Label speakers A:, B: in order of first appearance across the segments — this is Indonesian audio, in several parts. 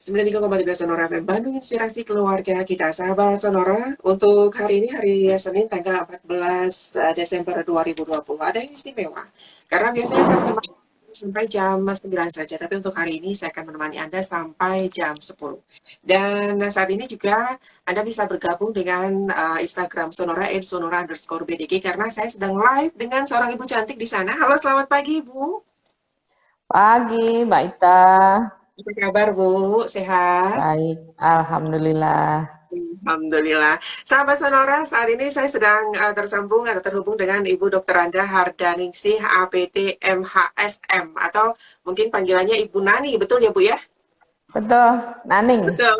A: 93,3 Sonora FM Bandung, inspirasi keluarga kita. Sahabat Sonora, untuk hari ini, hari Senin, tanggal 14 Desember 2020, ada yang istimewa. Karena biasanya saya menemani sampai jam 9 saja, tapi untuk hari ini saya akan menemani Anda sampai jam 10. Dan saat ini juga Anda bisa bergabung dengan Instagram Sonora, @sonora_BDG, karena saya sedang live dengan seorang ibu cantik di sana. Halo, selamat pagi, Bu.
B: Pagi, Mbak Ita.
A: Apa kabar, Bu? Sehat?
B: Baik, Alhamdulillah.
A: Alhamdulillah. Sahabat Sonora, saat ini saya sedang tersambung atau terhubung dengan Ibu Dr. Anda Hardaningsih, APT MHSM, atau mungkin panggilannya Ibu Nani, betul ya Bu ya?
B: Betul, Naning.
A: Betul.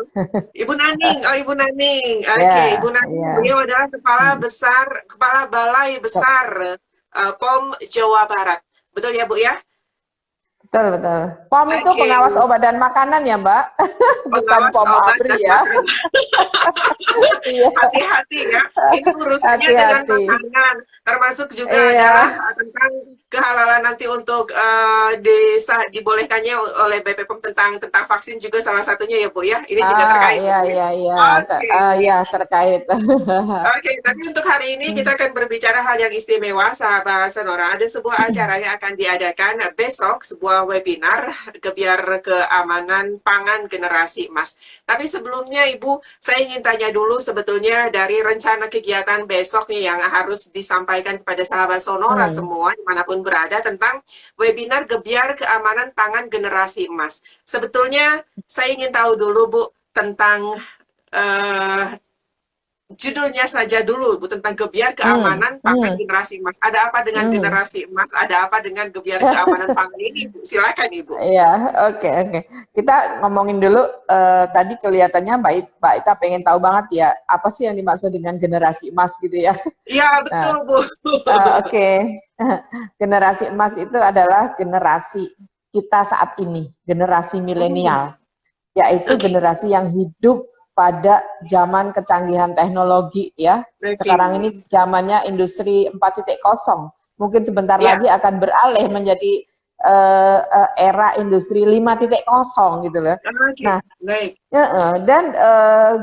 A: Ibu Naning, oh Ibu Naning. Oke, Ibu
B: Ya,
A: Naning,
B: ya.
A: beliau adalah Kepala Balai Besar POM Jawa Barat. Betul ya Bu ya?
B: Betul, betul. POM itu
A: Oke,
B: pengawas obat dan makanan ya, Mbak? Bukan
A: pengawas
B: POM
A: obat
B: ABRI
A: dan
B: ya.
A: makanan.
B: Iya,
A: Hati-hati ya, ini urusannya dengan
B: hati-hati.
A: makanan, termasuk juga
B: Iya,
A: adalah tentang kehalalan nanti untuk dibolehkannya oleh BPOM tentang vaksin juga salah satunya ya Bu ya, ini juga terkait
B: iya,
A: Bu ya.
B: iya, iya.
A: Oke.
B: Iya, terkait.
A: Oke, tapi untuk hari ini kita akan berbicara hal yang istimewa, sahabat Sonora. Ada sebuah acara yang akan diadakan besok, sebuah webinar Gebiar Keamanan Pangan Generasi Emas. Tapi sebelumnya, Ibu, saya ingin tanya dulu sebetulnya dari rencana kegiatan besok nih yang harus disampaikan kepada sahabat Sonora
B: Hmm.
A: semua, dimanapun berada, tentang webinar Gebiar Keamanan Pangan Generasi Emas. Sebetulnya, saya ingin tahu dulu, Bu, tentang judulnya saja dulu, Bu, tentang Gebiar
B: Hmm.
A: Keamanan Pangan
B: Hmm.
A: Generasi Emas. Ada apa dengan
B: Hmm.
A: generasi emas? Ada apa dengan Gebiar Keamanan Pangan ini, Bu? Silakan, Ibu.
B: Iya, oke, oke. Kita ngomongin dulu, tadi kelihatannya Mbak Ita pengen tahu banget ya, apa sih yang dimaksud dengan generasi emas gitu ya.
A: Iya,
B: Nah,
A: betul, Bu.
B: oke. Generasi emas itu adalah generasi kita saat ini, generasi milenial, yaitu
A: Oke,
B: generasi yang hidup pada zaman kecanggihan teknologi ya.
A: oke.
B: Sekarang ini zamannya industri 4.0. Mungkin sebentar
A: Ya,
B: lagi akan beralih menjadi era industri 5.0 gitu loh.
A: oke.
B: Nah,
A: Baik.
B: dan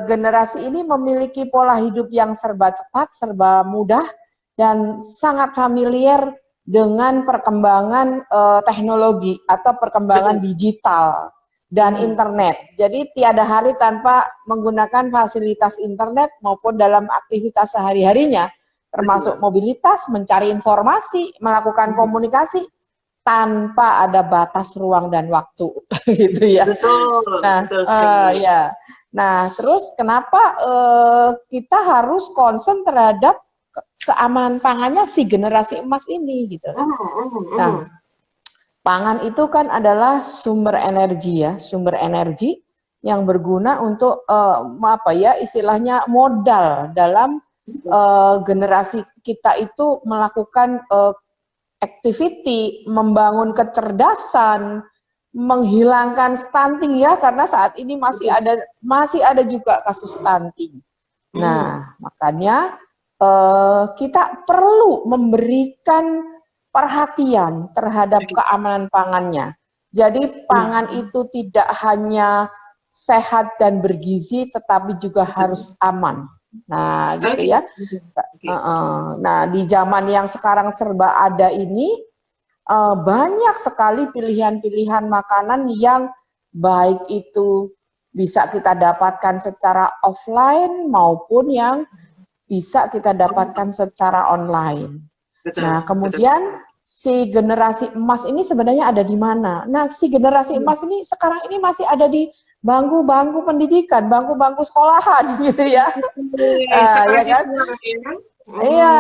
B: generasi ini memiliki pola hidup yang serba cepat, serba mudah, dan sangat familiar dengan perkembangan teknologi atau perkembangan
A: Betul.
B: digital dan internet. Jadi tiada hari tanpa menggunakan fasilitas internet maupun dalam aktivitas sehari-harinya, termasuk
A: Betul.
B: mobilitas, mencari informasi, melakukan komunikasi tanpa ada batas ruang dan waktu, gitu ya.
A: Betul.
B: Nah,
A: Betul sekali.
B: ya. Nah, terus kenapa kita harus concern terhadap keamanan pangannya si generasi emas ini gitu. Nah, pangan itu kan adalah sumber energi ya, sumber energi yang berguna untuk apa ya istilahnya modal dalam generasi kita itu melakukan activity, membangun kecerdasan, menghilangkan stunting ya karena saat ini masih ada juga kasus stunting. Nah, makanya kita perlu memberikan perhatian terhadap keamanan pangannya. Jadi pangan itu tidak hanya sehat dan bergizi, tetapi juga harus aman. Nah, gitu
A: Oke.
B: ya.
A: Oke.
B: Nah, di zaman yang sekarang serba ada ini, banyak sekali pilihan-pilihan makanan yang baik itu bisa kita dapatkan secara offline maupun yang bisa kita dapatkan secara online.
A: Betul.
B: Nah,
A: Betul.
B: kemudian si generasi emas ini sebenarnya ada di mana? Nah, si generasi emas ini sekarang ini masih ada di bangku-bangku pendidikan, bangku-bangku sekolahan gitu ya. Ya
A: Sekolah
B: kan?
A: siswa ya.
B: Iya,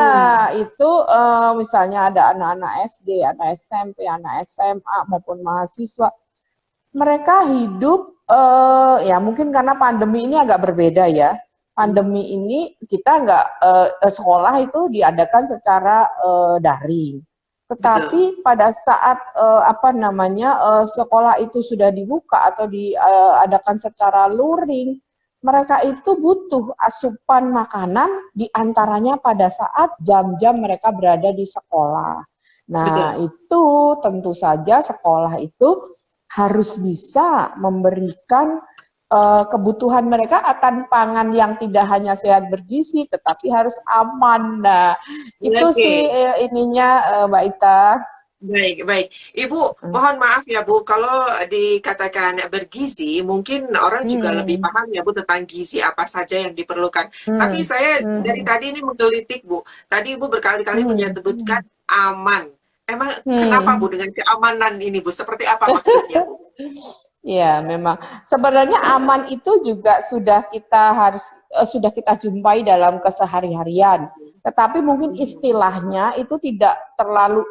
B: itu misalnya ada anak-anak SD, anak SMP, anak SMA maupun mahasiswa. Mereka hidup ya mungkin karena pandemi ini agak berbeda ya. Pandemi ini kita nggak sekolah itu diadakan secara daring.
A: Betul.
B: Tetapi pada saat apa namanya sekolah itu sudah dibuka atau diadakan secara luring, mereka itu butuh asupan makanan diantaranya pada saat jam-jam mereka berada di sekolah. Nah,
A: Betul.
B: itu tentu saja sekolah itu harus bisa memberikan kebutuhan mereka akan pangan yang tidak hanya sehat bergizi, tetapi harus aman. Nah, itu sih
A: Oke.
B: ininya Mbak Ita.
A: Baik, baik. Ibu, mohon maaf ya Bu, kalau dikatakan bergizi, mungkin orang juga lebih
B: Hmm,
A: paham ya Bu tentang gizi apa saja yang diperlukan. Tapi
B: hmm,
A: saya dari
B: hmm,
A: tadi ini menggelitik Bu. Tadi Ibu berkali-kali
B: hmm,
A: menyebutkan aman. Emang kenapa Bu
B: hmm.
A: dengan keamanan ini Bu? Seperti apa maksudnya Bu?
B: Ya, memang. Sebenarnya aman itu juga sudah kita jumpai dalam kesehari-harian. Tetapi mungkin istilahnya itu tidak terlalu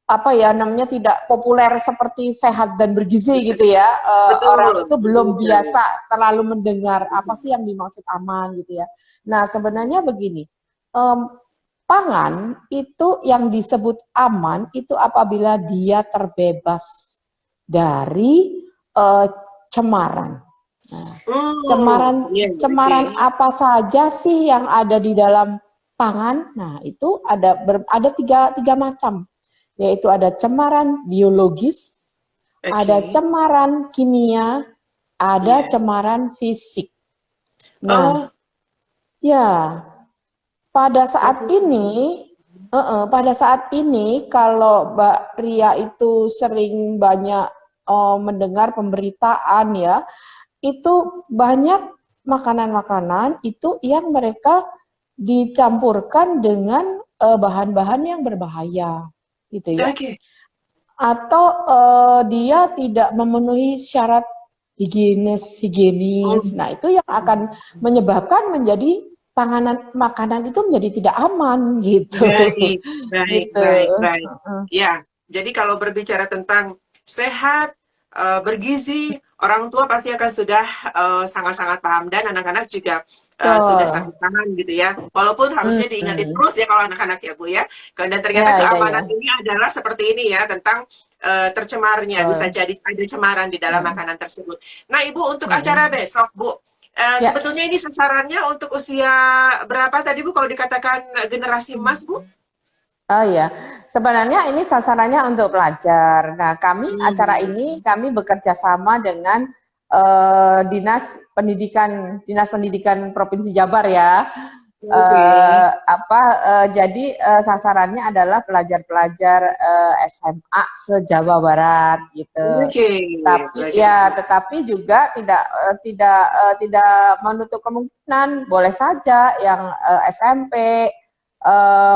B: apa ya namanya tidak populer seperti sehat dan bergizi gitu ya. Orang
A: Betul,
B: itu
A: betul
B: belum
A: sekali.
B: biasa terlalu mendengar apa sih yang dimaksud aman gitu ya. Nah, sebenarnya begini. em, Pangan itu yang disebut aman itu apabila dia terbebas dari eh, cemaran. Nah, cemaran
A: Iya, oke.
B: cemaran apa saja sih yang ada di dalam pangan? Nah, itu ada tiga macam, yaitu ada cemaran biologis, ada
A: Oke.
B: cemaran kimia, ada
A: Iya.
B: cemaran fisik. Nah,
A: Oh,
B: ya pada saat
A: macam-macam.
B: ini, pada saat ini kalau Mbak Ria itu sering banyak mendengar pemberitaan ya, itu banyak makanan-makanan itu yang mereka dicampurkan dengan bahan-bahan yang berbahaya, gitu ya.
A: Oke.
B: Atau dia tidak memenuhi syarat higienis.
A: Oh,
B: Nah, itu yang akan menyebabkan menjadi panganan makanan itu menjadi tidak aman gitu.
A: baik, baik,
B: Gitu.
A: baik, baik. Ya, jadi kalau berbicara tentang sehat, bergizi, orang tua pasti akan sudah sangat-sangat paham dan anak-anak juga sudah sangat
B: Betul.
A: paham gitu ya. Walaupun harusnya diingatin
B: Hmm.
A: terus ya kalau anak-anak ya Bu ya. Dan ternyata
B: Ya, ya,
A: keamanan
B: ya.
A: ini adalah seperti ini ya tentang tercemarnya bisa
B: Betul.
A: jadi ada cemaran di dalam
B: Hmm.
A: makanan tersebut. Nah, Ibu untuk acara
B: Hmm.
A: besok Bu,
B: Ya,
A: sebetulnya ini sasarannya untuk usia berapa tadi Bu kalau dikatakan generasi emas Bu?
B: oh ya, sebenarnya ini sasarannya untuk pelajar. Nah,
A: Hmm.
B: kami bekerja sama dengan Dinas Pendidikan Provinsi Jabar ya.
A: Oke.
B: Jadi sasarannya adalah pelajar-pelajar SMA se-Jawa Barat gitu.
A: Oke, belajar SMA.
B: Tetapi juga tidak menutup kemungkinan boleh saja yang SMP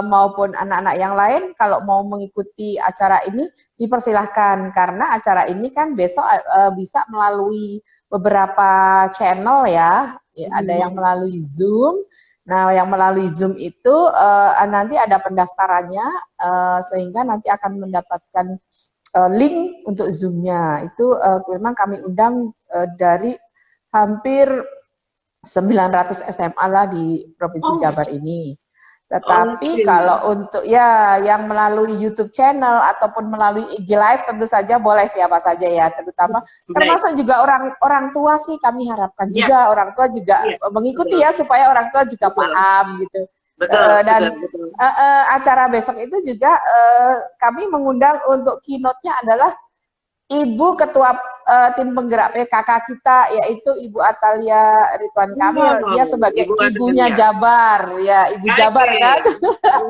B: maupun anak-anak yang lain kalau mau mengikuti acara ini dipersilahkan karena acara ini kan besok bisa melalui beberapa channel ya. Ada yang
A: Mhm.
B: melalui Zoom. Nah, yang melalui Zoom itu nanti ada pendaftarannya sehingga nanti akan mendapatkan link untuk Zoom-nya. Itu memang kami undang dari hampir 900 SMA lah di Provinsi
A: Oh,
B: Jabar ini. Tetapi
A: oke.
B: kalau untuk ya yang melalui YouTube channel ataupun melalui IG Live tentu saja boleh siapa saja ya, terutama
A: Baik.
B: termasuk juga orang orang tua sih kami harapkan
A: Iya,
B: juga orang tua juga
A: iya.
B: mengikuti
A: Betul,
B: ya supaya orang tua juga
A: betul.
B: paham gitu.
A: Betul,
B: Dan
A: betul, betul.
B: acara besok itu juga kami mengundang untuk keynote-nya adalah Ibu Ketua Tim Penggerak PKK kita yaitu Ibu Atalia Ridwan Kamil.
A: Wow,
B: Dia sebagai
A: Ibu
B: ibunya
A: Atalia.
B: Jabar, ya Ibu
A: Oke.
B: Jabar kan?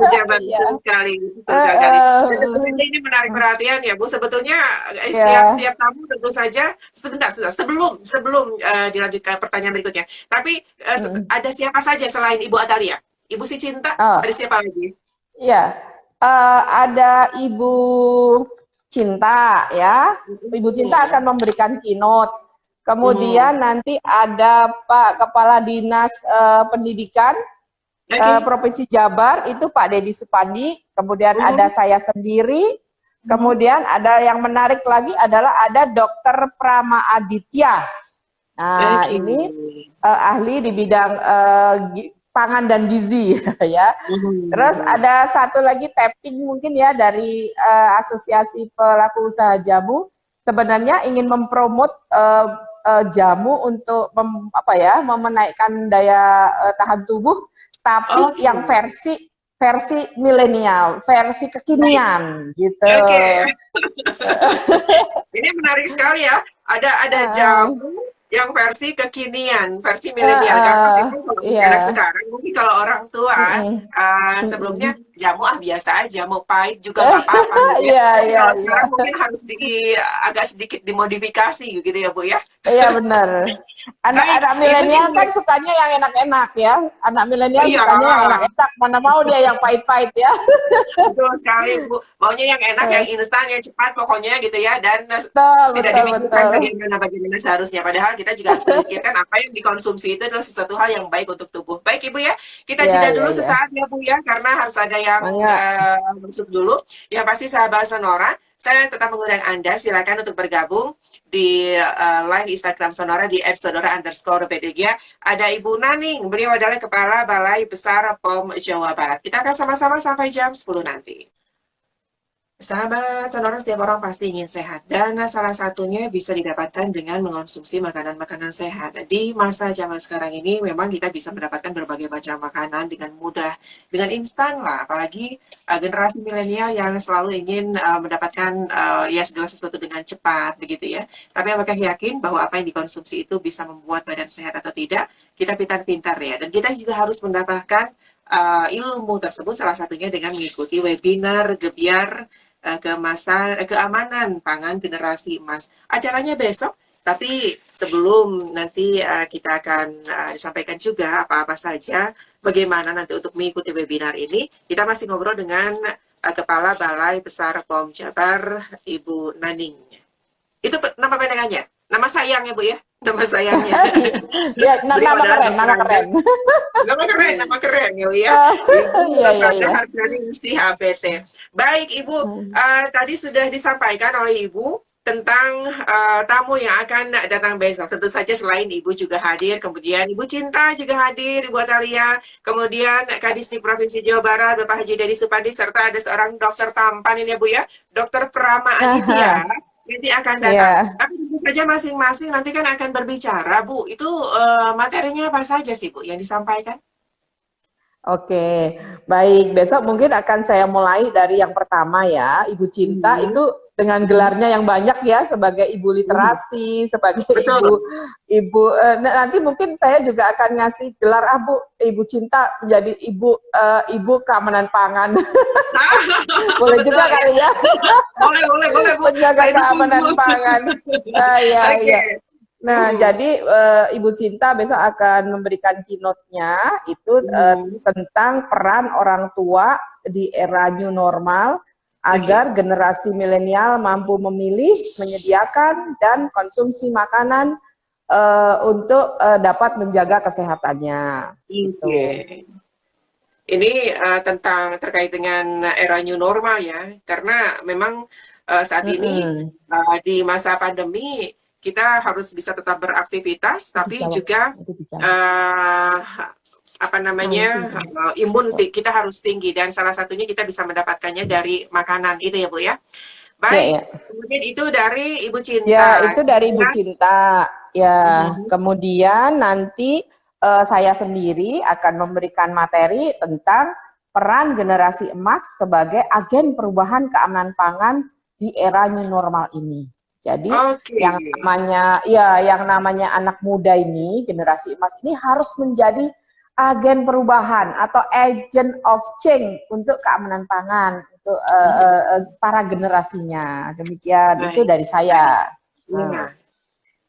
A: Pejabat
B: Iya.
A: betul sekali, betul
B: Uh,
A: sekali. Dan tentu
B: uh,
A: saja ini menarik perhatian ya Bu. Sebetulnya setiap
B: ya.
A: setiap tamu tentu saja sebentar sebelum sebelum dilanjutkan pertanyaan berikutnya. Tapi ada siapa saja selain Ibu Atalia? Ibu Si Cinta, ada
B: Oh,
A: siapa lagi?
B: ya. Ada Ibu Cinta ya. Ibu Cinta
A: Hmm.
B: akan memberikan keynote.
A: Hmm.
B: Kemudian nanti ada Pak Kepala Dinas Pendidikan
A: Oke.
B: Provinsi Jabar itu Pak Dedi Supandi, kemudian ada
A: Hmm.
B: saya sendiri,
A: Hmm.
B: kemudian ada yang menarik lagi adalah ada Dokter Prama Aditya. Nah,
A: Oke.
B: ini ahli di bidang pangan dan gizi ya. Terus
A: Hmm.
B: ada satu lagi tapping mungkin ya dari Asosiasi Pelaku Usaha Jamu sebenarnya ingin mempromot jamu untuk menaikkan daya tahan tubuh tapi
A: Oke.
B: yang versi versi milenial, versi
A: Baik.
B: kekinian gitu.
A: Oke. Ini menarik sekali ya. Ada
B: Uh,
A: jamu yang versi kekinian, versi milenial. Karena
B: Heeh,
A: memang kalau
B: iya.
A: anak sekarang, mungkin kalau orang tua
B: Mm-mm,
A: sebelumnya
B: mm-mm.
A: jamu biasa aja, mau pahit juga nggak apa-apa gitu ya.
B: Iya,
A: Tapi
B: iya,
A: kalau
B: iya.
A: sekarang mungkin harus agak sedikit dimodifikasi gitu ya Bu ya.
B: Iya benar.
A: Baik,
B: Anak-anak
A: Ibu
B: milenial
A: Cinta.
B: kan sukanya yang enak-enak ya. Anak milenial
A: Iya,
B: sukanya yang enak-enak. Mana mau dia yang pahit-pahit ya.
A: betul sekali Bu. Maunya yang enak, yang
B: Eh,
A: instan, yang cepat pokoknya gitu ya. Dan
B: Betul,
A: tidak
B: betul,
A: dimikirkan
B: betul.
A: bagaimana seharusnya. Padahal kita juga harus memikirkan apa yang dikonsumsi itu adalah sesuatu hal yang baik untuk tubuh. Baik Ibu ya, kita
B: Iya,
A: jeda
B: iya,
A: dulu
B: iya.
A: sesaat ya Bu ya, karena harus ada yang
B: Mangga.
A: masuk dulu. Yang pasti sahabat Sonora, saya tetap mengundang Anda, silakan untuk bergabung di live Instagram Sonora di @sonora_bdg. Ada Ibu Naning, beliau adalah Kepala Balai Besar POM Jawa Barat. Kita akan sama-sama sampai jam 10 nanti. Sahabat Sonora, setiap orang pasti ingin sehat dan salah satunya bisa didapatkan dengan mengonsumsi makanan-makanan sehat. Di masa zaman sekarang ini memang kita bisa mendapatkan berbagai macam makanan dengan mudah, dengan instan lah. Apalagi generasi milenial yang selalu ingin mendapatkan ya segala sesuatu dengan cepat begitu ya. Tapi apakah yakin bahwa apa yang dikonsumsi itu bisa membuat badan sehat atau tidak? Kita pintar-pintar ya. Dan kita juga harus mendapatkan ilmu tersebut salah satunya dengan mengikuti webinar Gebiar keamanan pangan generasi emas. Acaranya besok, tapi sebelum nanti kita akan disampaikan juga apa-apa saja, bagaimana nanti untuk mengikuti webinar ini, kita masih ngobrol dengan Kepala Balai Besar POM Jabar, Ibu Naning. Itu nama pandangannya, nama sayangnya Bu ya, nama sayangnya.
B: Ya,
A: Beliau
B: nama
A: adalah
B: keren,
A: Dokter
B: nama
A: Anda.
B: keren.
A: Nama keren ya Bu ya. Ibu
B: Iya, iya,
A: Randa
B: iya.
A: Harjani Musti HPT. Baik Ibu, tadi sudah disampaikan oleh Ibu tentang tamu yang akan datang besok. Tentu saja selain Ibu juga hadir, kemudian Ibu Cinta juga hadir, Ibu Atalia, kemudian Kadisnik Provinsi Jawa Barat, Bapak Haji Dedi Supandi, serta ada seorang dokter tampan ini ya Bu ya, Dokter Prama Aditya, nanti akan datang.
B: Iya.
A: Tapi tentu saja masing-masing nanti kan akan berbicara Bu. Itu materinya apa saja sih Bu yang disampaikan?
B: Oke, baik. Besok mungkin akan saya mulai dari yang pertama ya, Ibu Cinta
A: Mhm,
B: itu dengan
A: mhm,
B: gelarnya yang banyak ya, sebagai ibu
A: mhm.
B: literasi, sebagai
A: Betul.
B: nanti mungkin saya juga akan ngasih gelar Ibu Cinta menjadi ibu keamanan pangan. Boleh
A: Betul
B: juga
A: ya.
B: kali ya,
A: Boleh Bu.
B: menjaga
A: Saya dukung Bu.
B: keamanan pangan. Iya,
A: Oke.
B: iya. Nah,
A: Mhm,
B: jadi Ibu Cinta besok akan memberikan keynote-nya itu
A: mhm.
B: tentang peran orang tua di era new normal
A: Oke.
B: agar generasi milenial mampu memilih, menyediakan dan konsumsi makanan untuk dapat menjaga kesehatannya.
A: Oke.
B: Gitu.
A: Ini tentang terkait dengan era new normal ya, karena memang saat ini
B: Mm-mm.
A: di masa pandemi kita harus bisa tetap beraktivitas, tapi
B: Dijawab,
A: juga
B: itu dijawab.
A: uh, apa
B: Nah, itu
A: namanya
B: dijawab.
A: kita harus tinggi dan salah satunya kita bisa mendapatkannya dari makanan itu ya Bu ya.
B: Ya,
A: Baik,
B: ya.
A: kemudian itu dari Ibu
B: Ya,
A: Cinta.
B: itu dari Ibu
A: Kemudian,
B: Cinta. Ya,
A: mhm.
B: kemudian nanti saya sendiri akan memberikan materi tentang peran generasi emas sebagai agen perubahan keamanan pangan di era new normal ini. Jadi
A: Oke.
B: yang namanya anak muda ini, generasi emas ini harus menjadi agen perubahan atau agent of change untuk keamanan pangan untuk para generasinya. Demikian itu
A: Baik.
B: dari saya. Nah,
A: Iya.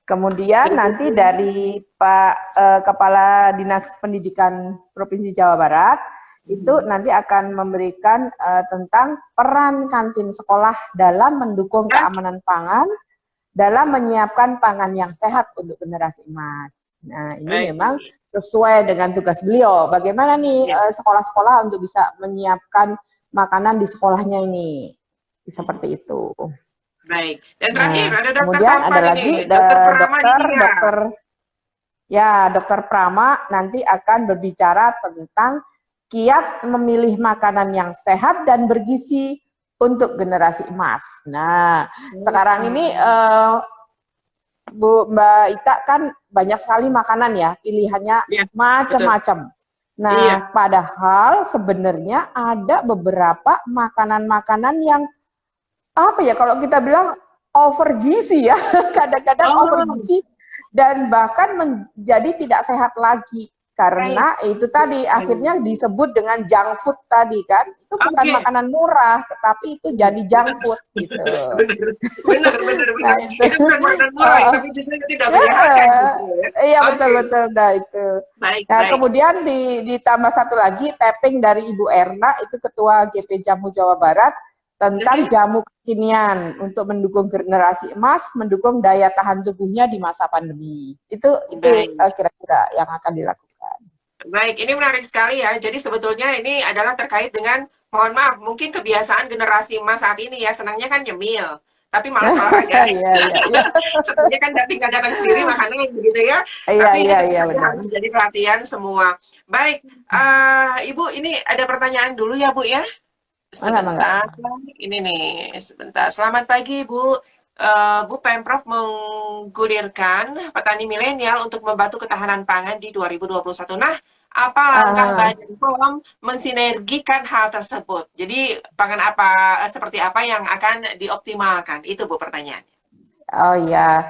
B: kemudian nanti
A: Kemudian,
B: dari Pak Kepala Dinas Pendidikan Provinsi Jawa Barat itu
A: mhm.
B: nanti akan memberikan tentang peran kantin sekolah dalam mendukung
A: Ah,
B: keamanan pangan dalam menyiapkan pangan yang sehat untuk generasi emas. Nah, ini memang
A: baik.
B: sesuai dengan tugas beliau. Bagaimana nih
A: Ya.
B: sekolah-sekolah untuk bisa menyiapkan makanan di sekolahnya ini. Seperti itu.
A: Baik. Dan terakhir
B: Nah,
A: ada dokter
B: kemudian ada
A: tampan ini,
B: lagi
A: dokter Pramaditya.
B: dokter Prama nanti akan berbicara tentang kiat memilih makanan yang sehat dan bergizi untuk generasi emas. Nah, sekarang
A: Oke.
B: ini Mbak Ita kan banyak sekali makanan ya, pilihannya
A: Ya, betul.
B: macam-macam.
A: Iya.
B: Nah, padahal sebenarnya ada beberapa makanan-makanan yang apa ya kalau kita bilang over gizi ya, kadang-kadang over
A: Oh,
B: gizi dan bahkan menjadi tidak sehat lagi. Karena itu tadi akhirnya disebut dengan junk food tadi kan, itu bukan makanan murah, tetapi itu jadi junk food gitu.
A: Benar.
B: Nah itu,
A: Itu bukan makanan murah, tapi justru tidak menyehatkan justru ya.
B: iya betul. Nah itu.
A: Baik.
B: Nah kemudian ditambah satu lagi tapping dari Ibu Erna, itu Ketua GP Jamu Jawa Barat, tentang jamu kekinian untuk mendukung generasi emas, mendukung daya tahan tubuhnya di masa pandemi. Itu kira-kira yang akan dilakukan.
A: Baik, ini menarik sekali ya. Jadi sebetulnya ini adalah terkait dengan, mohon maaf, mungkin kebiasaan generasi emas saat ini ya, senangnya kan nyemil, tapi malas olahraga. Sebenarnya kan tinggal datang sendiri makanan begitu ya. Tapi ini tentu saja harus menjadi perhatian semua. Baik, Ibu, ini ada pertanyaan dulu ya Bu ya. Sebentar, ini nih, sebentar. Selamat pagi Bu. Bu, Pemprov menggulirkan petani milenial untuk membantu ketahanan pangan di 2021. Nah, apa langkah Badan POM mensinergikan hal tersebut? Jadi, pangan apa, seperti apa yang akan dioptimalkan? Itu Bu pertanyaannya.
B: Oh ya,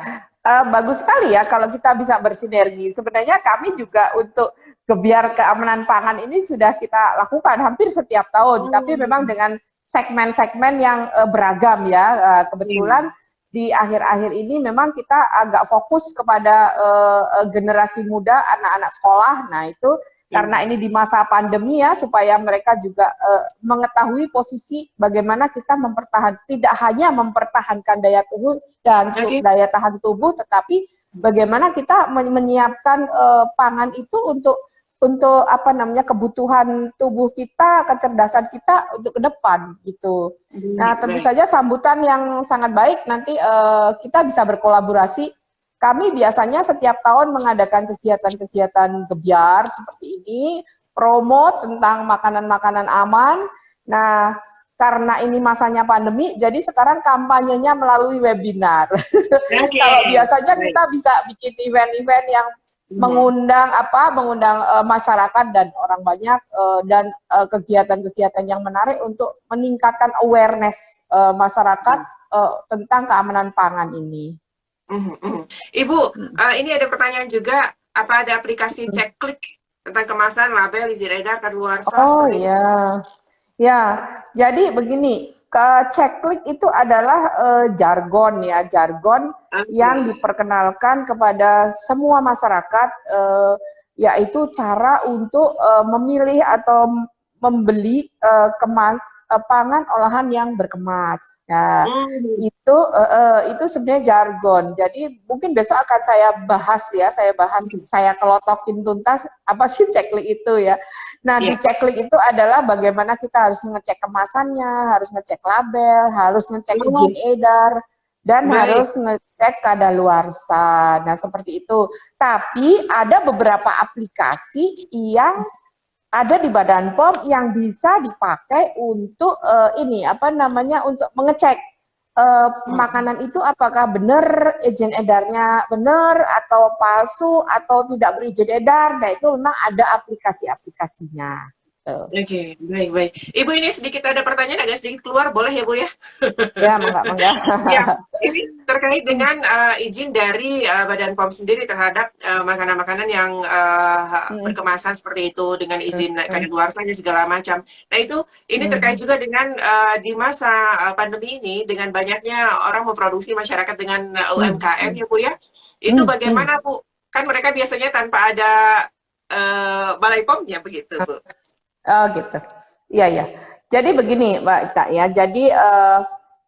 B: bagus sekali ya kalau kita bisa bersinergi. Sebenarnya kami juga untuk gebiar keamanan pangan ini sudah kita lakukan hampir setiap tahun, tapi memang dengan segmen-segmen yang beragam ya. Kebetulan di akhir-akhir ini memang kita agak fokus kepada generasi muda, anak-anak sekolah. Nah itu karena ini di masa pandemi ya, supaya mereka juga mengetahui posisi bagaimana kita tidak hanya mempertahankan daya tubuh dan daya tahan tubuh, tetapi bagaimana kita menyiapkan pangan itu untuk apa namanya kebutuhan tubuh kita, kecerdasan kita untuk ke depan gitu. Nah tentu saja sambutan yang sangat baik, nanti kita bisa berkolaborasi. Kami biasanya setiap tahun mengadakan kegiatan-kegiatan gebiar seperti ini, promo tentang makanan-makanan aman. Nah, karena ini masanya pandemi, jadi sekarang kampanyenya melalui webinar. Kalau biasanya kita bisa bikin event-event yang mengundang masyarakat dan orang banyak dan kegiatan-kegiatan yang menarik untuk meningkatkan awareness masyarakat tentang keamanan pangan ini.
A: Ibu, ini ada pertanyaan juga, apa ada aplikasi cek klik tentang kemasan, label, izin edar, kadaluarsa?
B: Oh iya, ya. Jadi begini, cek klik itu adalah jargon ya, jargon yang diperkenalkan kepada semua masyarakat, yaitu cara untuk memilih atau membeli pangan olahan yang berkemas. Nah, itu sebenarnya jargon. Jadi mungkin besok akan saya bahas, saya kelotokin tuntas apa sih ceklik itu ya. Nah, di ceklik itu adalah bagaimana kita harus ngecek kemasannya, harus ngecek label, harus ngecek izin edar, dan harus ngecek kadaluarsa. Nah, seperti itu. Tapi ada beberapa aplikasi yang ada di Badan POM yang bisa dipakai untuk untuk mengecek makanan itu apakah benar izin edarnya benar atau palsu atau tidak berizin edar. Nah itu memang ada aplikasi-aplikasinya.
A: Oke, baik. Ibu, ini sedikit ada pertanyaan, agak sedikit keluar, boleh ya Bu ya?
B: Ya, mangga.
A: Ya, ini terkait dengan izin dari Badan POM sendiri terhadap makanan-makanan yang berkemasan seperti itu dengan izin kadaluarsanya segala macam. Nah ini terkait juga dengan di masa pandemi ini dengan banyaknya orang memproduksi masyarakat dengan UMKM ya Bu ya. Itu bagaimana Bu? Kan mereka biasanya tanpa ada Balai POM-nya begitu Bu.
B: Oh gitu, iya. Jadi begini Mbak Ika ya, jadi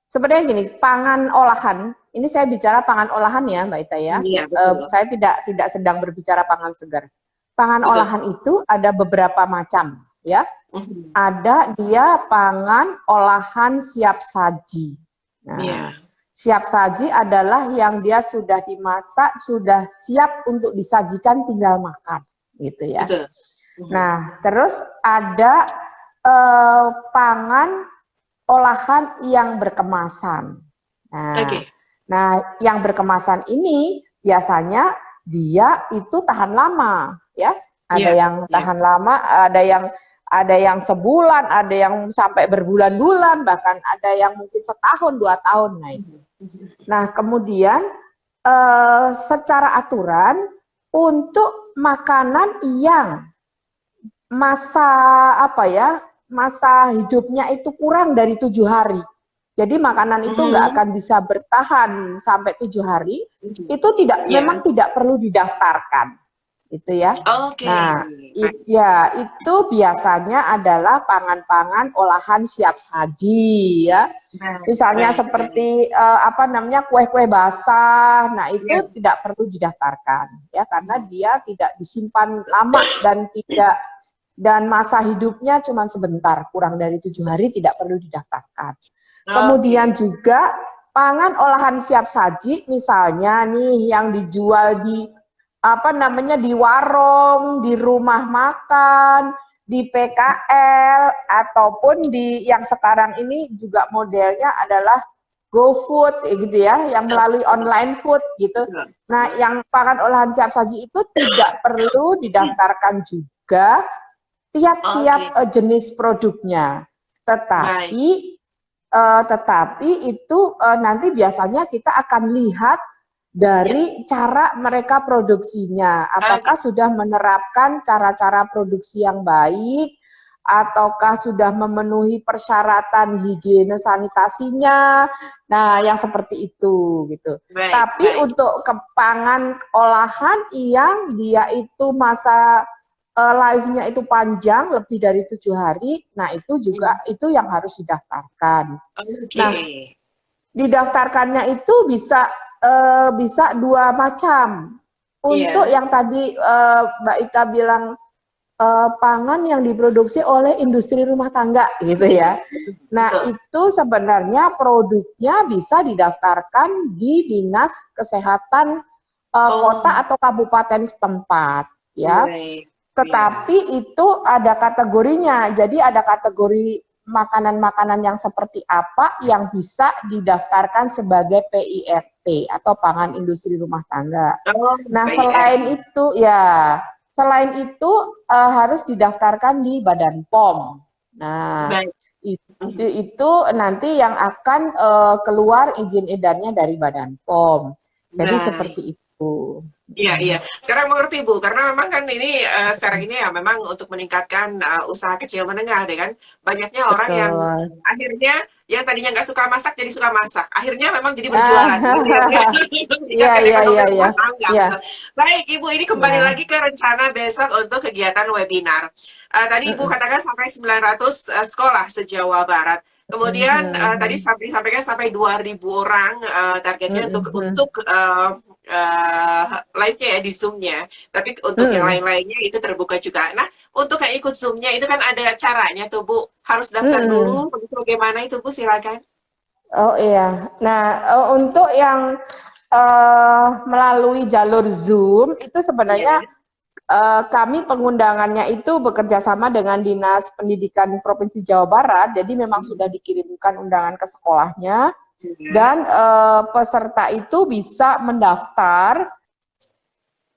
B: sebenarnya gini, pangan olahan, ini saya bicara pangan olahan ya Mbak Ita ya, saya tidak sedang berbicara pangan segar. Pangan olahan itu ada beberapa macam ya, ada dia pangan olahan siap saji. Nah, siap saji adalah yang dia sudah dimasak, sudah siap untuk disajikan, tinggal makan gitu ya. Nah, terus ada pangan olahan yang berkemasan. Nah, yang berkemasan ini biasanya dia itu tahan lama, ya. Ada yang tahan lama, ada yang sebulan, ada yang sampai berbulan-bulan, bahkan ada yang mungkin setahun, 2 tahun. Nah, kemudian secara aturan untuk makanan yang masa masa hidupnya itu kurang dari 7 hari. Jadi makanan itu nggak akan bisa bertahan sampai 7 hari. Itu memang tidak perlu didaftarkan, gitu ya. Nah, itu biasanya adalah pangan-pangan olahan siap saji, ya. Misalnya seperti kue-kue basah. Nah, itu tidak perlu didaftarkan, ya, karena dia tidak disimpan lama dan masa hidupnya cuma sebentar, kurang dari 7 hari, tidak perlu didaftarkan. Kemudian juga pangan olahan siap saji, misalnya nih yang dijual di di warung, di rumah makan, di PKL, ataupun di yang sekarang ini juga modelnya adalah GoFood, gitu ya, yang melalui online food gitu. Nah, yang pangan olahan siap saji itu tidak perlu didaftarkan juga tiap-tiap jenis produknya, tetapi itu nanti biasanya kita akan lihat dari cara mereka produksinya, apakah sudah menerapkan cara-cara produksi yang baik, ataukah sudah memenuhi persyaratan higiene sanitasinya. Nah, yang seperti itu gitu. Tapi untuk pangan olahan yang dia itu masa live-nya itu panjang, lebih dari 7 hari, nah itu juga itu yang harus didaftarkan. Nah, didaftarkannya itu bisa 2 macam. Untuk yang tadi Mbak Ika bilang pangan yang diproduksi oleh industri rumah tangga, gitu ya. Nah, itu sebenarnya produknya bisa didaftarkan di Dinas Kesehatan kota atau kabupaten setempat, ya. Tetapi itu ada kategorinya. Jadi ada kategori makanan-makanan yang seperti apa yang bisa didaftarkan sebagai PIRT atau pangan industri rumah tangga. Nah, selain itu harus didaftarkan di Badan POM. Nah, itu nanti yang akan keluar izin edarnya dari Badan POM. Jadi seperti itu.
A: Iya. Sekarang mengerti, Bu, karena memang kan ini sekarang ini ya memang untuk meningkatkan usaha kecil menengah, deh kan. Banyaknya orang yang akhirnya yang tadinya nggak suka masak jadi suka masak. Akhirnya memang jadi berjualan. Iya. Baik, Ibu, ini kembali lagi ke rencana besok untuk kegiatan webinar. Tadi Ibu katakan sampai 900 sekolah se-Jawa Barat. Kemudian tadi disampaikan sampai 2.000 orang targetnya untuk live-nya ya di Zoom-nya. Tapi untuk yang lain-lainnya itu terbuka juga. Nah, untuk yang ikut Zoom-nya itu kan ada caranya tuh, Bu. Harus daftar dulu. Bagaimana itu, Bu? Silakan.
B: Oh iya. Nah, untuk yang melalui jalur Zoom itu sebenarnya kami pengundangannya itu bekerja sama dengan Dinas Pendidikan Provinsi Jawa Barat. Jadi memang sudah dikirimkan undangan ke sekolahnya. Dan peserta itu bisa mendaftar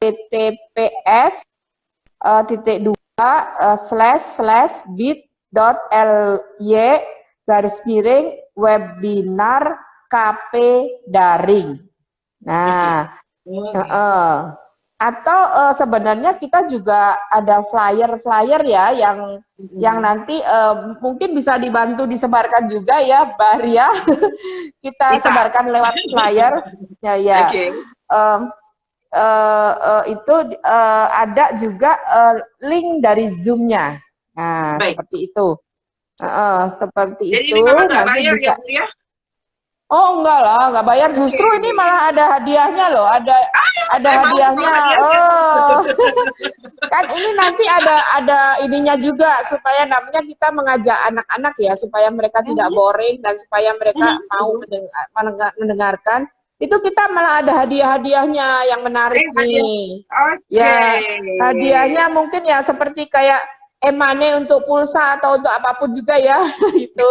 B: https://bit.ly/webinar KP daring. Nah, atau sebenarnya kita juga ada flyer-flyer ya yang nanti mungkin bisa dibantu disebarkan juga ya, Bahria. Kita sebarkan lewat flyer. Ya. Itu ada juga link dari Zoom-nya. Nah, seperti itu. Seperti
A: jadi
B: itu.
A: Ini memang nggak
B: nanti
A: bayar
B: bisa.
A: Ya, Bu, ya?
B: Oh, enggak lah, nggak bayar. Justru ini malah ada hadiahnya loh, ada hadiahnya. Kan ini nanti ada ininya juga supaya namanya kita mengajak anak-anak ya, supaya mereka tidak boring dan supaya mereka mau mendengarkan. Itu kita malah ada hadiah-hadiahnya yang menarik nih. Ya, hadiahnya mungkin ya seperti kayak emane untuk pulsa atau untuk apapun juga ya. Itu.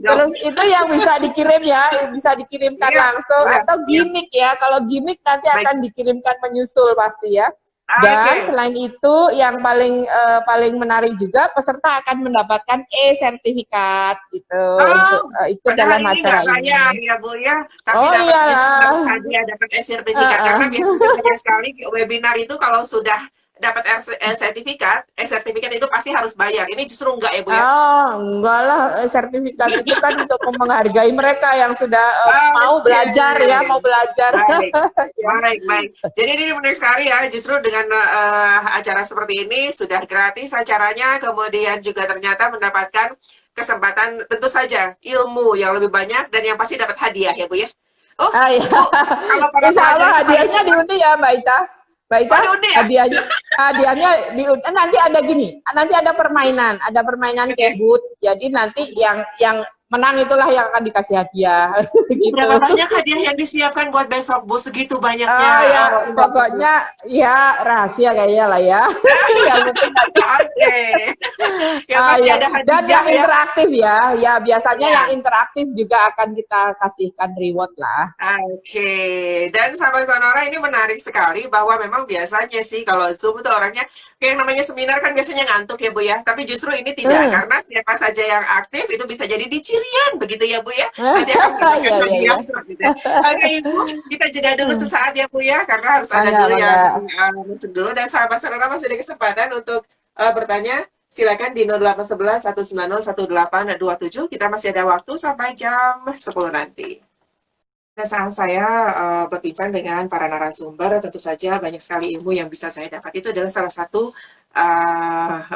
B: Terus itu yang bisa dikirim ya, bisa dikirimkan langsung atau gimmick ya. Kalau gimmick nanti akan dikirimkan menyusul pasti ya. Dan
A: Oke.
B: selain itu yang paling menarik juga peserta akan mendapatkan e-sertifikat gitu
A: Oh,
B: untuk ikut
A: padahal
B: dalam
A: ini nggak
B: acara
A: bayar
B: ini.
A: ya Bu ya, tapi
B: Oh
A: dapat justru dapat
B: iyalah.
A: hadiah, dapat sertifikat karena
B: Heeh.
A: biasanya banyak sekali webinar itu kalau sudah dapat sertifikat, sertifikat itu pasti harus bayar. Ini justru enggak ya Bu ya?
B: Oh, enggak lah, sertifikat itu kan untuk menghargai mereka yang sudah mau
A: Oke,
B: belajar ya, mau belajar.
A: baik,
B: Ya.
A: baik, baik. Jadi ini menarik sekali ya, justru dengan acara seperti ini sudah gratis acaranya, kemudian juga ternyata mendapatkan kesempatan tentu saja ilmu yang lebih banyak dan yang pasti dapat hadiah ya Bu ya. Oh,
B: Ah, ya.
A: Bu, kalau para
B: Insya
A: pelajar
B: Allah
A: itu paling
B: hadiahnya
A: suka,
B: diundi ya, Mbak Ita. Mbak
A: oh
B: Ita,
A: diundi ya?
B: hadiahnya nanti ada gini, nanti ada permainan
A: Oke.
B: kebut. Jadi nanti yang menang itulah yang akan dikasih hadiah,
A: Ini
B: gitu.
A: berapa banyak hadiah yang disiapkan buat besok Bu? Segitu banyaknya
B: Oh ya,
A: undangan.
B: pokoknya ya rahasia kayaknya lah ya. Yang penting nanti
A: Oke. Yang pasti
B: ya.
A: ada
B: Dan
A: hadiah
B: yang
A: ya.
B: interaktif ya, ya biasanya yang
A: Ya.
B: interaktif juga akan kita kasihkan reward lah.
A: Oke, dan sahabat Sonora ini menarik sekali bahwa memang biasanya sih kalau Zoom itu orangnya kayak yang namanya seminar kan biasanya ngantuk ya Bu ya, tapi justru ini tidak
B: Hmm.
A: karena siapa saja yang aktif itu bisa jadi dicirian begitu ya Bu ya, nanti akan mendapatkan
B: Ya, ya,
A: hadiah
B: ya.
A: gitu ya. Oke Ibu, kita jeda dulu sesaat ya Bu ya, karena harus ada
B: Mangga,
A: dulu yang
B: mangga.
A: masuk dulu dan sahabat Sonora masih ada kesempatan untuk bertanya. Silakan di 0811 190 1827. Kita masih ada waktu sampai jam 10 nanti. Pada saat saya berbincang dengan para narasumber, tentu saja banyak sekali ilmu yang bisa saya dapat. Itu adalah salah satu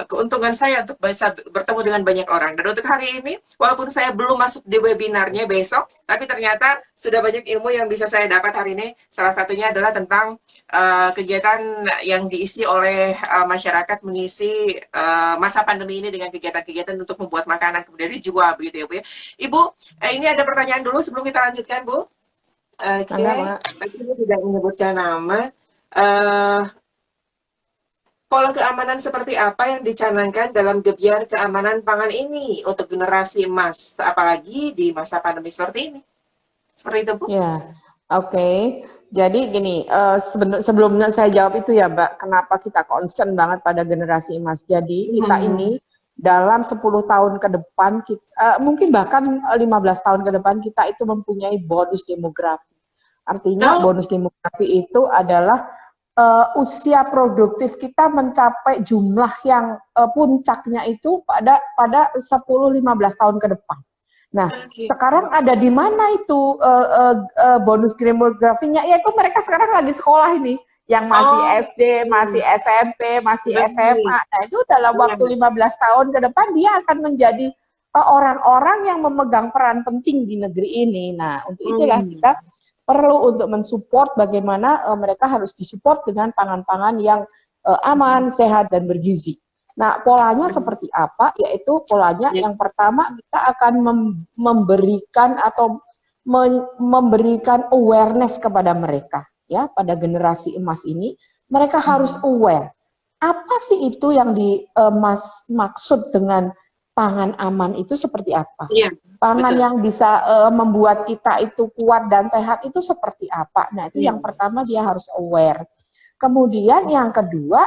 A: keuntungan saya untuk bisa bertemu dengan banyak orang. Dan untuk hari ini, walaupun saya belum masuk di webinarnya besok, tapi ternyata sudah banyak ilmu yang bisa saya dapat hari ini. Salah satunya adalah tentang kegiatan yang diisi oleh masyarakat mengisi masa pandemi ini dengan kegiatan-kegiatan untuk membuat makanan kemudian dijual begitu ya Bu ya. Ibu, ini ada pertanyaan dulu sebelum kita lanjutkan Bu. Oke,
B: Mangga, mangga.
A: tadi Ibu tidak menyebutkan nama. Eh, Pola keamanan seperti apa yang dicanangkan dalam gebyar keamanan pangan ini untuk generasi emas, apalagi di masa pandemi seperti ini? Seperti itu, Bu?
B: Ya, oke. Jadi gini, sebelum saya jawab itu ya, Mbak, kenapa kita concern banget pada generasi emas. Jadi kita
A: Hmm.
B: ini dalam 10 tahun ke depan, mungkin bahkan 15 tahun ke depan, kita itu mempunyai bonus demografi. Artinya
A: Oh,
B: bonus demografi itu adalah usia produktif kita mencapai jumlah yang puncaknya itu pada 10-15 tahun ke depan. Nah,
A: oke.
B: sekarang ada di mana itu bonus demografinya? Yaitu mereka sekarang lagi sekolah ini, yang masih
A: Oh,
B: SD, masih SMP, masih
A: baik.
B: SMA. Nah, itu dalam
A: Iya.
B: waktu 15 tahun ke depan dia akan menjadi orang-orang yang memegang peran penting di negeri ini. Nah, untuk itulah
A: Hmm.
B: kita perlu untuk mensupport bagaimana mereka harus disupport dengan pangan-pangan yang aman, sehat, dan bergizi. Nah, polanya seperti apa? Yaitu polanya
A: Ya.
B: yang pertama kita akan memberikan atau memberikan awareness kepada mereka, ya, pada generasi emas ini. Mereka harus aware. Apa sih itu yang dimaksud dengan pangan aman itu seperti apa?
A: Iya,
B: Pangan
A: betul.
B: yang bisa membuat kita itu kuat dan sehat itu seperti apa? Nah, itu
A: Iya.
B: yang pertama dia harus aware. Kemudian yang kedua,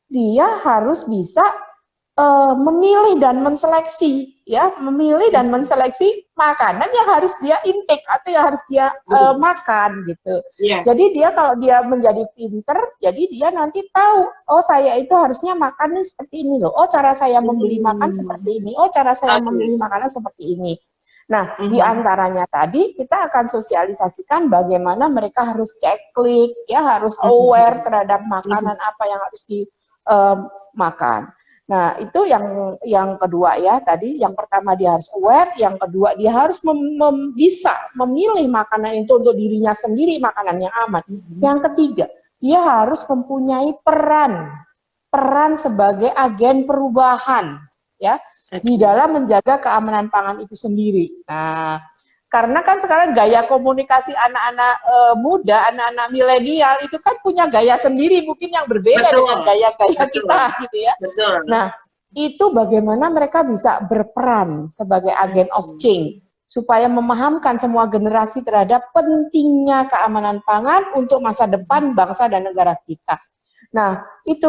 B: dia harus bisa memilih dan menseleksi, ya, memilih dan menseleksi makanan yang harus dia intake atau yang harus dia
A: Betul.
B: makan gitu.
A: Iya.
B: Jadi dia kalau dia menjadi pinter, jadi dia nanti tahu, oh saya itu harusnya makan nih seperti ini loh. Oh cara saya membeli makan
A: Hmm.
B: seperti ini. Oh cara saya
A: Oke.
B: membeli makanan seperti ini. Nah, di
A: Mhm.
B: antaranya tadi kita akan sosialisasikan bagaimana mereka harus cek-klik, ya harus aware
A: Mhm.
B: terhadap
A: Mhm.
B: makanan apa yang harus dimakan. Nah, itu yang kedua ya, tadi yang pertama dia harus aware, yang kedua dia harus bisa memilih makanan itu untuk dirinya sendiri, makanan yang aman.
A: Mhm.
B: Yang ketiga, dia harus mempunyai peran sebagai agen perubahan, ya, di
A: Oke.
B: dalam menjaga keamanan pangan itu sendiri. Nah, karena kan sekarang gaya komunikasi anak-anak muda, anak-anak milenial itu kan punya gaya sendiri, mungkin yang berbeda dengan
A: Betul.
B: gaya-gaya
A: Betul.
B: kita, gitu ya.
A: Betul.
B: Nah, itu bagaimana mereka bisa berperan sebagai agen of
A: Oke.
B: change supaya memahamkan semua generasi terhadap pentingnya keamanan pangan untuk masa depan bangsa dan negara kita. Nah, itu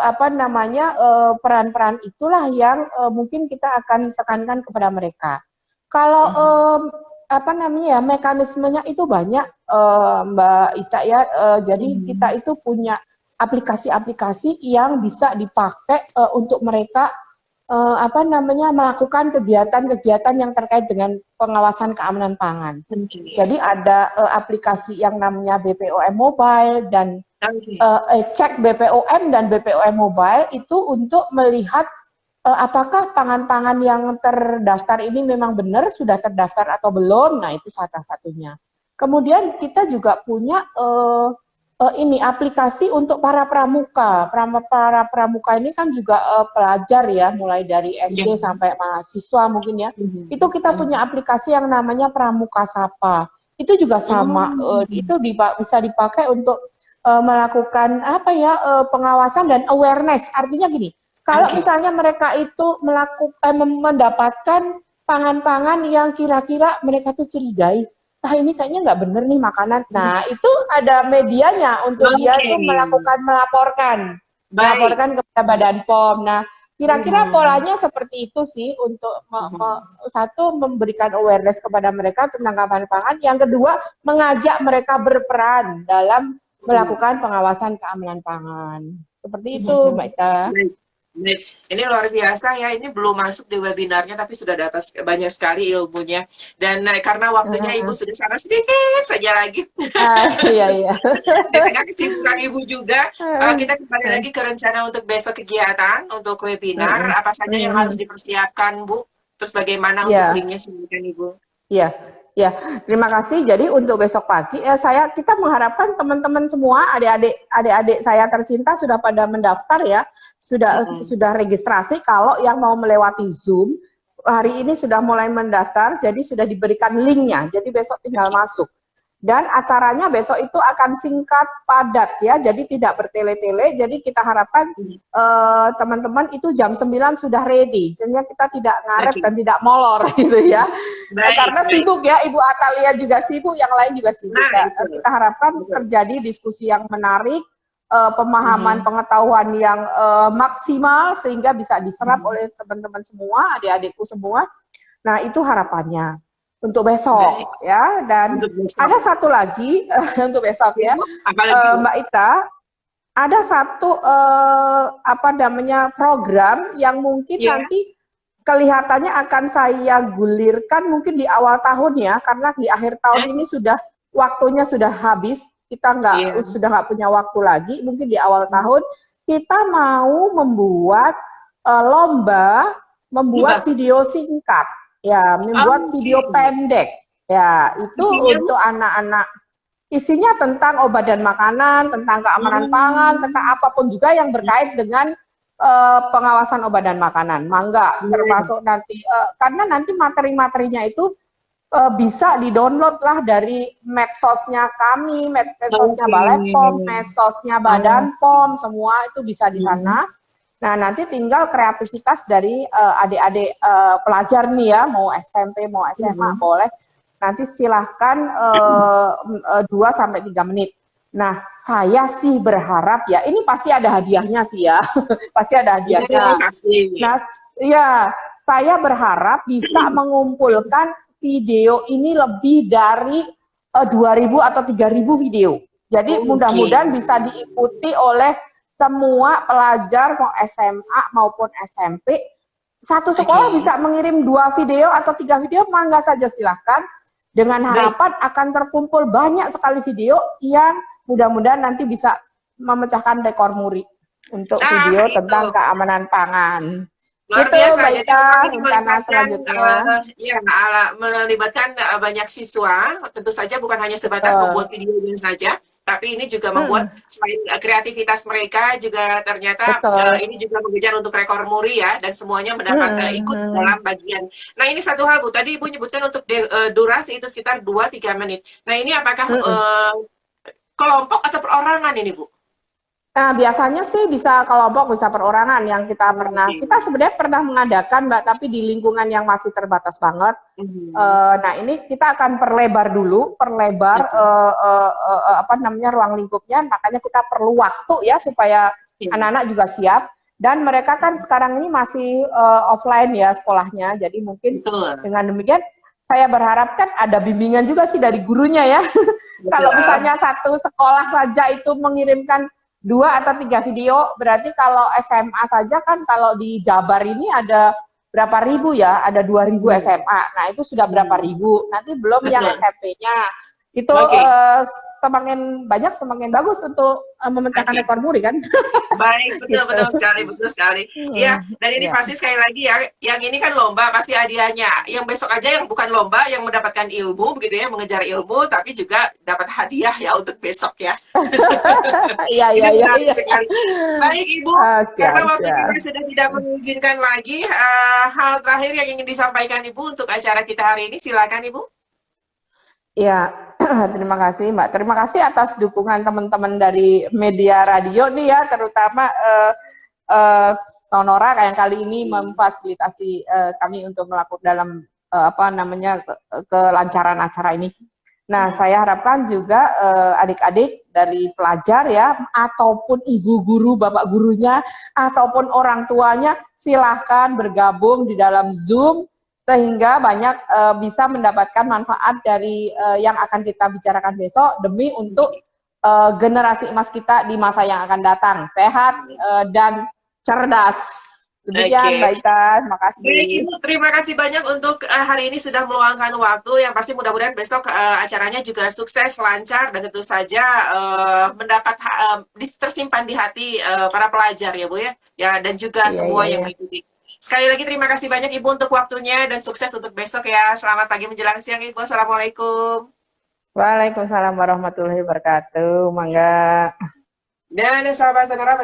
B: apa namanya peran-peran itulah yang mungkin kita akan tekankan kepada mereka. Kalau apa namanya ya mekanismenya itu banyak Mbak Ita ya. Jadi kita itu punya aplikasi-aplikasi yang bisa dipakai untuk mereka apa namanya melakukan kegiatan-kegiatan yang terkait dengan pengawasan keamanan pangan. Jadi ada aplikasi yang namanya BPOM Mobile dan cek BPOM dan BPOM Mobile itu untuk melihat apakah pangan-pangan yang terdaftar ini memang benar sudah terdaftar atau belum. Nah, itu salah satunya. Kemudian kita juga punya ini aplikasi untuk para pramuka. Para pramuka ini kan juga pelajar ya, mulai dari SD sampai mahasiswa mungkin ya. Itu kita punya aplikasi yang namanya Pramuka Sapa. Itu juga sama, itu bisa dipakai untuk melakukan apa ya pengawasan dan awareness. Artinya gini, kalau misalnya mereka itu mendapatkan pangan-pangan yang kira-kira mereka tuh curigai, ini kayaknya nggak bener nih makanan. Nah, itu ada medianya untuk dia tuh melaporkan kepada Badan POM. Nah, kira-kira polanya seperti itu sih untuk satu memberikan awareness kepada mereka tentang keamanan pangan. Yang kedua, mengajak mereka berperan dalam melakukan pengawasan keamanan pangan. Seperti itu, Mbak Ita.
A: Baik, ini luar biasa ya. Ini belum masuk di webinarnya, tapi sudah dapat banyak sekali ilmunya. Dan karena waktunya Ibu sudah sangat sedikit saja lagi.
B: Iya.
A: Di tengah kesibukan Ibu juga, kita kembali lagi ke rencana untuk besok kegiatan, untuk webinar. Apa saja yang harus dipersiapkan, Bu? Terus bagaimana untuk linknya, silakan Ibu.
B: Ya, terima kasih. Jadi untuk besok pagi, kita mengharapkan teman-teman semua, adik-adik saya tercinta sudah pada mendaftar ya, sudah registrasi. Kalau yang mau melewati Zoom, hari ini sudah mulai mendaftar, jadi sudah diberikan linknya. Jadi besok tinggal masuk. Dan acaranya besok itu akan singkat, padat ya, jadi tidak bertele-tele. Jadi kita harapkan teman-teman itu jam 9 sudah ready, sehingga kita tidak ngaret dan tidak molor gitu ya. Karena sibuk ya, Ibu Atalia juga sibuk, yang lain juga sibuk. Kita harapkan terjadi diskusi yang menarik, pemahaman pengetahuan yang maksimal sehingga bisa diserap oleh teman-teman semua, adik-adikku semua. Nah, itu harapannya untuk besok ya. Dan ada satu lagi untuk besok ya, Mbak Ita, ada satu apa namanya program yang mungkin nanti kelihatannya akan saya gulirkan mungkin di awal tahun ya, karena di akhir tahun ini waktunya sudah habis, kita sudah nggak punya waktu lagi. Mungkin di awal tahun kita mau membuat lomba membuat video singkat. Ya, membuat video pendek. Ya, itu untuk anak-anak. Isinya tentang obat dan makanan, tentang keamanan pangan, tentang apapun juga yang berkait dengan pengawasan obat dan makanan. Mangga, termasuk nanti, karena nanti materi-materinya itu bisa di-download lah dari medsosnya kami, medsosnya Balai POM, medsosnya Badan POM, semua itu bisa di sana. Nah, nanti tinggal kreativitas dari adik-adik pelajar nih ya, mau SMP, mau SMA, boleh. Nanti silahkan 2-3 menit. Nah, saya sih berharap ya, ini pasti ada hadiahnya sih ya, pasti ada hadiahnya. Nah, ya, saya berharap bisa mengumpulkan video ini lebih dari 2.000 atau 3.000 video. Jadi mudah-mudahan bisa diikuti oleh semua pelajar mau SMA maupun SMP. Satu sekolah bisa mengirim 2 video atau 3 video, mangga saja silahkan. Dengan harapan akan terkumpul banyak sekali video yang mudah-mudahan nanti bisa memecahkan rekor muri untuk video tentang keamanan pangan.
A: Luar biasa, jadi
B: rencana selanjutnya.
A: Melibatkan banyak siswa, tentu saja bukan hanya sebatas membuat videonya saja, tapi ini juga membuat selain kreativitas mereka juga ternyata ini juga mengejar untuk rekor muri ya, dan semuanya mendapat ikut dalam bagian. Nah, ini satu hal Bu, tadi Ibu nyebutkan untuk durasi itu sekitar 2-3 menit. Nah, ini apakah kelompok atau perorangan ini Bu?
B: Nah, biasanya sih bisa kelompok, bisa perorangan yang kita sebenarnya pernah mengadakan, Mbak, tapi di lingkungan yang masih terbatas banget. Nah, ini kita akan perlebar apa namanya ruang lingkupnya, makanya kita perlu waktu ya supaya anak-anak juga siap. Dan mereka kan sekarang ini masih offline ya sekolahnya, jadi mungkin
A: Betul.
B: dengan demikian saya berharap kan ada bimbingan juga sih dari gurunya ya. Kalau misalnya satu sekolah saja itu mengirimkan 2 atau 3 video, berarti kalau SMA saja kan kalau di Jabar ini ada berapa ribu ya, ada 2.000 SMA. Nah itu sudah berapa ribu, nanti belum yang
A: Betul.
B: SMP-nya. Itu semakin banyak semakin bagus untuk memecahkan rekor muri kan.
A: Baik, betul,
B: Gitu.
A: betul sekali. Iya, dan ini
B: Ya.
A: pasti sekali lagi ya, yang ini kan lomba pasti hadiahnya. Yang besok aja yang bukan lomba, yang mendapatkan ilmu begitu ya, mengejar ilmu, tapi juga dapat hadiah ya untuk besok ya.
B: Iya,
A: Ini
B: iya, iya,
A: menarik
B: iya.
A: sekali. Baik Ibu, karena
B: Siap,
A: waktu
B: siap.
A: kita sudah tidak mengizinkan lagi, hal terakhir yang ingin disampaikan Ibu untuk acara kita hari ini, silakan Ibu.
B: Ya, terima kasih Mbak. Terima kasih atas dukungan teman-teman dari media radio nih ya, terutama Sonora yang kali ini memfasilitasi kami untuk melakukan dalam apa namanya kelancaran acara ini. Nah, saya harapkan juga adik-adik dari pelajar ya, ataupun ibu guru, bapak gurunya, ataupun orang tuanya, silahkan bergabung di dalam Zoom sehingga banyak bisa mendapatkan manfaat dari yang akan kita bicarakan besok demi untuk generasi emas kita di masa yang akan datang sehat dan cerdas. Demikian Mbak Ita, terima kasih.
A: Baik Ibu, terima kasih banyak untuk hari ini sudah meluangkan waktu. Yang pasti mudah-mudahan besok acaranya juga sukses, lancar, dan tentu saja mendapat tersimpan di hati para pelajar ya Bu ya, dan juga semua yang mengikuti. Sekali lagi terima kasih banyak Ibu untuk waktunya dan sukses untuk besok ya. Selamat pagi menjelang siang Ibu. Assalamualaikum.
B: Waalaikumsalam warahmatullahi wabarakatuh. Mangga.
A: Dan sahabat sonora